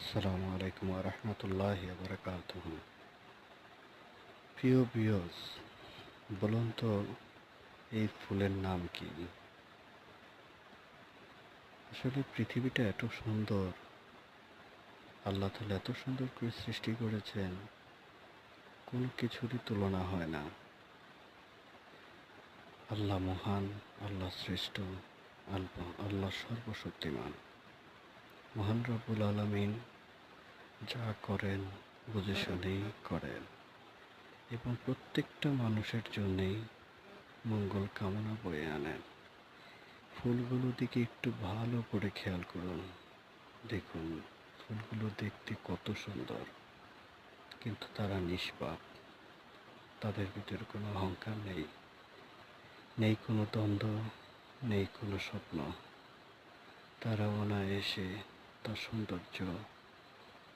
আসসালামু আলাইকুম ওয়া রাহমাতুল্লাহি ওয়া বারাকাতুহু। প্রিয় ভিউয়ার্স, বলুন তো এই ফুলের নাম কি? আসলে পৃথিবীটা এত সুন্দর, আল্লাহ তাআলা এত সুন্দর করে সৃষ্টি করেছেন, কোনো কিছুরই তুলনা হয় না। আল্লাহ মহান, আল্লাহ শ্রেষ্ঠ, আল্লাহ সর্বশক্তিমান। মহান রব্বুল আলামিন যা করেন বুঝে শুনেই করেন এবং প্রত্যেকটা মানুষের জন্যেই মঙ্গল কামনা বয়ে আনেন। ফুলগুলোর দিকে একটু ভালো করে খেয়াল করুন। দেখুন ফুলগুলো দেখতে কত সুন্দর, কিন্তু তারা নিষ্পাপ। তাদের ভিতরে কোনো অহংকার নেই, নেই কোনো দ্বন্দ্ব, নেই কোনো স্বপ্ন। তারা অনায়াসে তার সৌন্দর্য